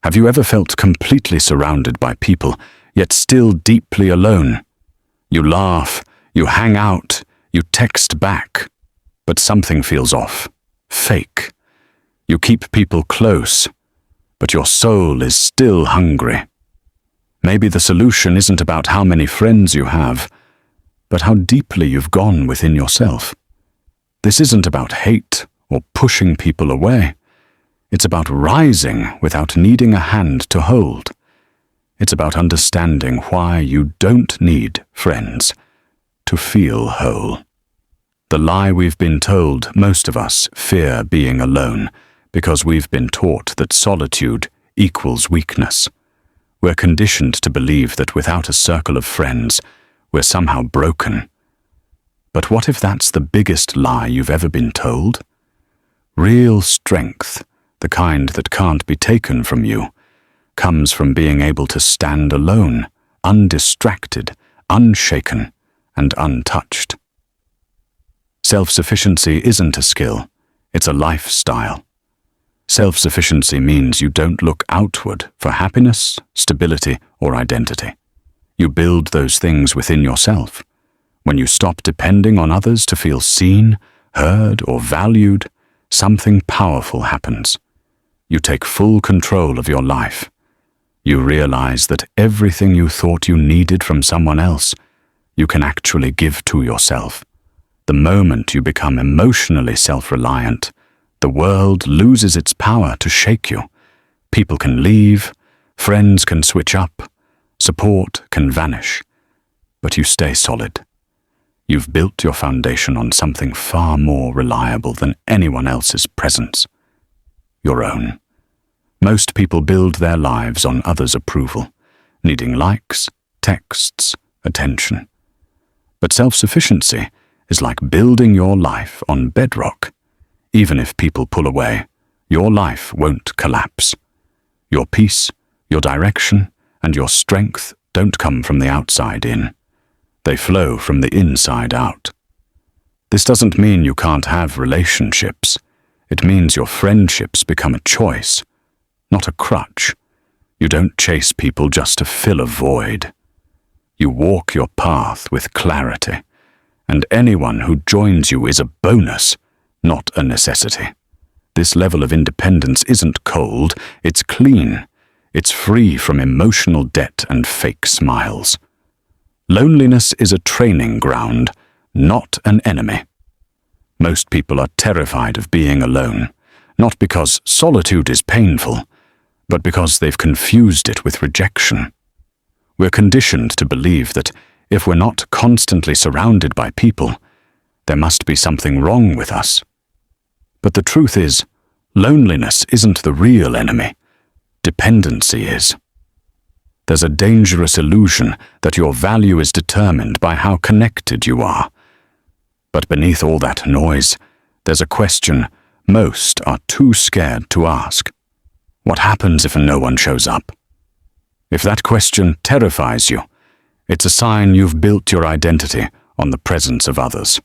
Have you ever felt completely surrounded by people, yet still deeply alone? You laugh, you hang out, you text back, but something feels off, fake. You keep people close, but your soul is still hungry. Maybe the solution isn't about how many friends you have, but how deeply you've gone within yourself. This isn't about hate or pushing people away. It's about rising without needing a hand to hold. It's about understanding why you don't need friends to feel whole. The lie we've been told, most of us fear being alone because we've been taught that solitude equals weakness. We're conditioned to believe that without a circle of friends, we're somehow broken. But what if that's the biggest lie you've ever been told? Real strength, the kind that can't be taken from you, comes from being able to stand alone, undistracted, unshaken, and untouched. Self-sufficiency isn't a skill, it's a lifestyle. Self-sufficiency means you don't look outward for happiness, stability, or identity. You build those things within yourself. When you stop depending on others to feel seen, heard, or valued, something powerful happens. You take full control of your life. You realize that everything you thought you needed from someone else, you can actually give to yourself. The moment you become emotionally self-reliant, the world loses its power to shake you. People can leave, friends can switch up, support can vanish, but you stay solid. You've built your foundation on something far more reliable than anyone else's presence. Your own. Most people build their lives on others' approval, needing likes, texts, attention. But self-sufficiency is like building your life on bedrock. Even if people pull away, your life won't collapse. Your peace, your direction, and your strength don't come from the outside in. They flow from the inside out. This doesn't mean you can't have relationships. It means your friendships become a choice, not a crutch. You don't chase people just to fill a void. You walk your path with clarity, and anyone who joins you is a bonus, not a necessity. This level of independence isn't cold, it's clean. It's free from emotional debt and fake smiles. Loneliness is a training ground, not an enemy. Most people are terrified of being alone, not because solitude is painful, but because they've confused it with rejection. We're conditioned to believe that if we're not constantly surrounded by people, there must be something wrong with us. But the truth is, loneliness isn't the real enemy. Dependency is. There's a dangerous illusion that your value is determined by how connected you are. But beneath all that noise, there's a question most are too scared to ask. What happens if no one shows up? If that question terrifies you, it's a sign you've built your identity on the presence of others.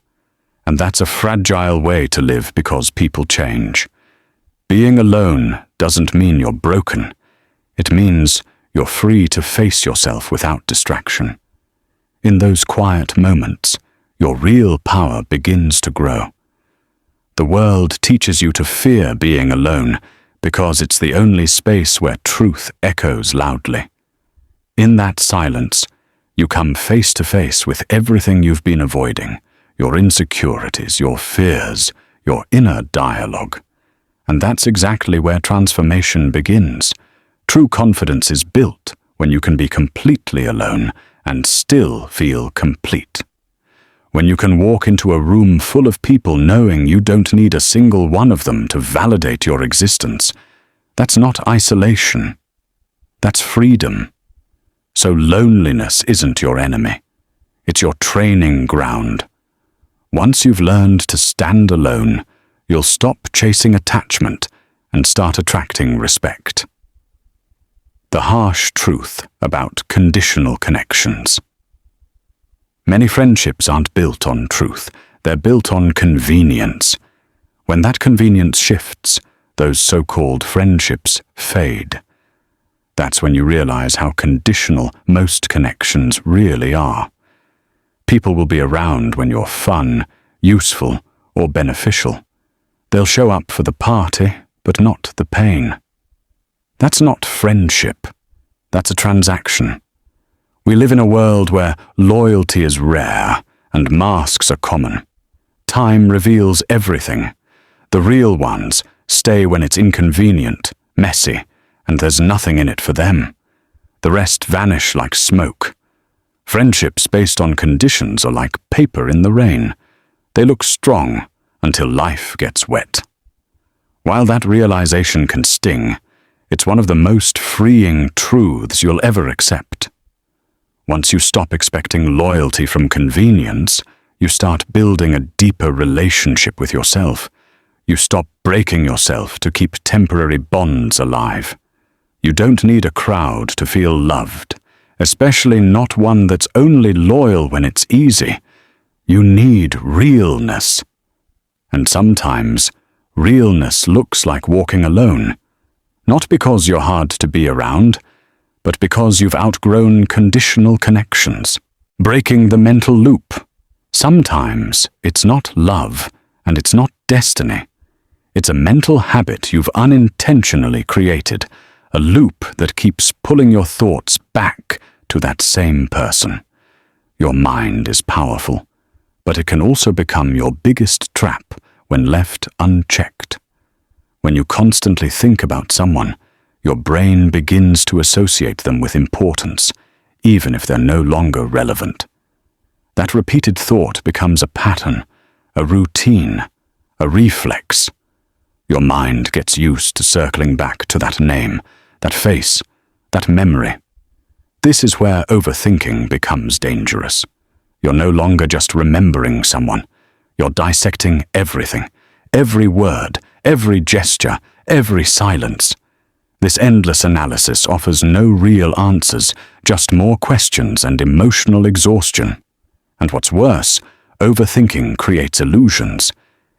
And that's a fragile way to live because people change. Being alone doesn't mean you're broken. It means you're free to face yourself without distraction. In those quiet moments, your real power begins to grow. The world teaches you to fear being alone because it's the only space where truth echoes loudly. In that silence, you come face to face with everything you've been avoiding, your insecurities, your fears, your inner dialogue. And that's exactly where transformation begins. True confidence is built when you can be completely alone and still feel complete. When you can walk into a room full of people knowing you don't need a single one of them to validate your existence, that's not isolation. That's freedom. So loneliness isn't your enemy. It's your training ground. Once you've learned to stand alone, you'll stop chasing attachment and start attracting respect. The harsh truth about conditional connections. Many friendships aren't built on truth, they're built on convenience. When that convenience shifts, those so-called friendships fade. That's when you realize how conditional most connections really are. People will be around when you're fun, useful, or beneficial. They'll show up for the party, but not the pain. That's not friendship. That's a transaction. We live in a world where loyalty is rare and masks are common. Time reveals everything. The real ones stay when it's inconvenient, messy, and there's nothing in it for them. The rest vanish like smoke. Friendships based on conditions are like paper in the rain. They look strong until life gets wet. While that realization can sting, it's one of the most freeing truths you'll ever accept. Once you stop expecting loyalty from convenience, you start building a deeper relationship with yourself. You stop breaking yourself to keep temporary bonds alive. You don't need a crowd to feel loved, especially not one that's only loyal when it's easy. You need realness. And sometimes, realness looks like walking alone. Not because you're hard to be around, but because you've outgrown conditional connections. Breaking the mental loop. Sometimes it's not love, and it's not destiny. It's a mental habit you've unintentionally created, a loop that keeps pulling your thoughts back to that same person. Your mind is powerful, but it can also become your biggest trap when left unchecked. When you constantly think about someone, your brain begins to associate them with importance, even if they're no longer relevant. That repeated thought becomes a pattern, a routine, a reflex. Your mind gets used to circling back to that name, that face, that memory. This is where overthinking becomes dangerous. You're no longer just remembering someone. You're dissecting everything, every word, every gesture, every silence. This endless analysis offers no real answers, just more questions and emotional exhaustion. And what's worse, overthinking creates illusions.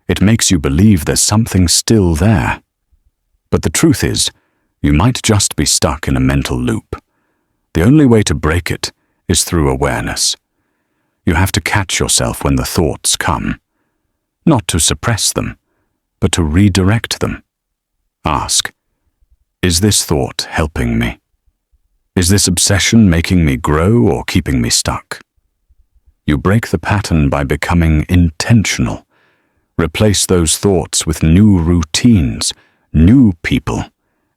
It makes you believe there's something still there. But the truth is, you might just be stuck in a mental loop. The only way to break it is through awareness. You have to catch yourself when the thoughts come. Not to suppress them, but to redirect them. Ask, is this thought helping me? Is this obsession making me grow or keeping me stuck? You break the pattern by becoming intentional. Replace those thoughts with new routines, new people,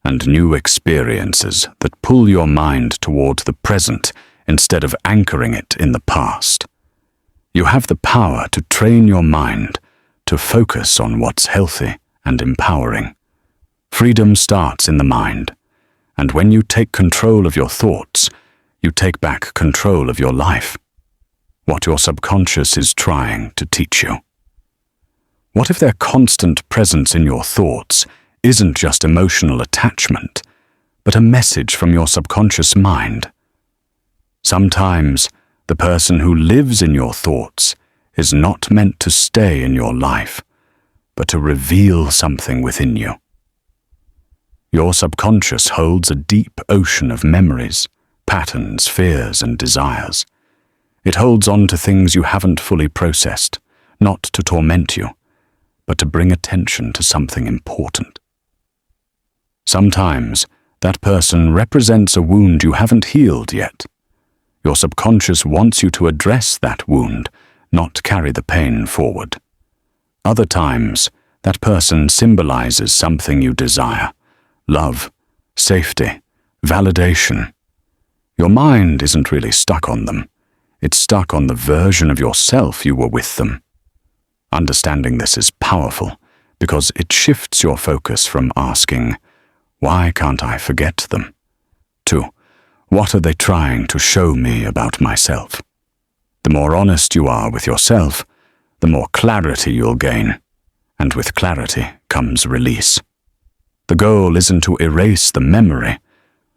and new experiences that pull your mind toward the present instead of anchoring it in the past. You have the power to train your mind to focus on what's healthy and empowering. Freedom starts in the mind, and when you take control of your thoughts, you take back control of your life. What your subconscious is trying to teach you. What if their constant presence in your thoughts isn't just emotional attachment, but a message from your subconscious mind? Sometimes, the person who lives in your thoughts is not meant to stay in your life, but to reveal something within you. Your subconscious holds a deep ocean of memories, patterns, fears, and desires. It holds on to things you haven't fully processed, not to torment you, but to bring attention to something important. Sometimes, that person represents a wound you haven't healed yet. Your subconscious wants you to address that wound, not carry the pain forward. Other times, that person symbolizes something you desire: love, safety, validation. Your mind isn't really stuck on them. It's stuck on the version of yourself you were with them. Understanding this is powerful because it shifts your focus from asking, "Why can't I forget them?" to, "What are they trying to show me about myself?" The more honest you are with yourself, the more clarity you'll gain, and with clarity comes release. The goal isn't to erase the memory.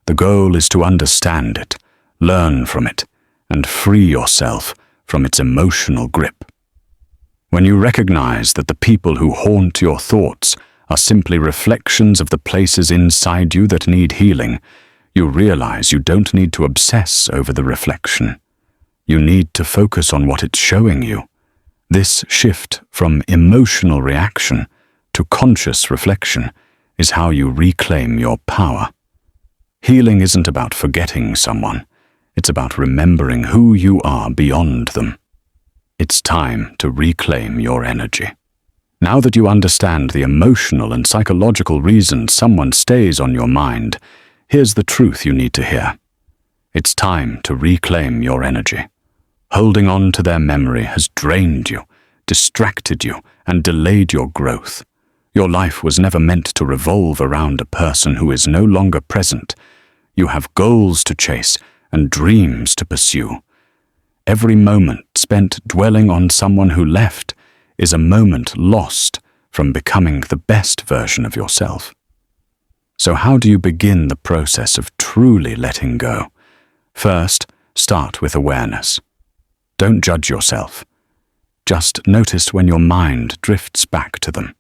The goal is to understand it, learn from it, and free yourself from its emotional grip. When you recognize that the people who haunt your thoughts are simply reflections of the places inside you that need healing, You realize you don't need to obsess over the reflection. You need to focus on what it's showing you. This shift from emotional reaction to conscious reflection is how you reclaim your power. Healing isn't about forgetting someone. It's about remembering who you are beyond them. It's time to reclaim your energy. Now that you understand the emotional and psychological reasons someone stays on your mind, here's the truth you need to hear. It's time to reclaim your energy. Holding on to their memory has drained you, distracted you, and delayed your growth. Your life was never meant to revolve around a person who is no longer present. You have goals to chase and dreams to pursue. Every moment spent dwelling on someone who left is a moment lost from becoming the best version of yourself. So how do you begin the process of truly letting go? First, start with awareness. Don't judge yourself. Just notice when your mind drifts back to them.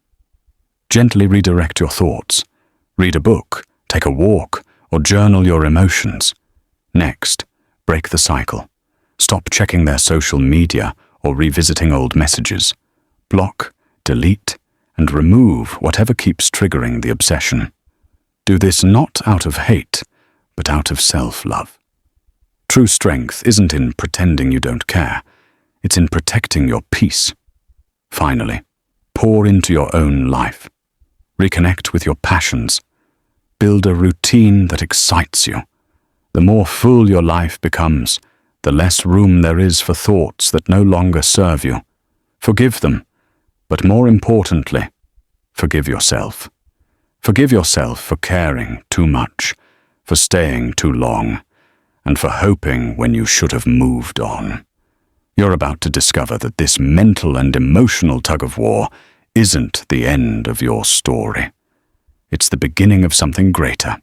Gently redirect your thoughts. Read a book, take a walk, or journal your emotions. Next, break the cycle. Stop checking their social media or revisiting old messages. Block, delete, and remove whatever keeps triggering the obsession. Do this not out of hate, but out of self-love. True strength isn't in pretending you don't care. It's in protecting your peace. Finally, pour into your own life. Reconnect with your passions. Build a routine that excites you. The more full your life becomes, the less room there is for thoughts that no longer serve you. Forgive them, but more importantly, forgive yourself. Forgive yourself for caring too much, for staying too long, and for hoping when you should have moved on. You're about to discover that this mental and emotional tug-of-war isn't the end of your story. It's the beginning of something greater.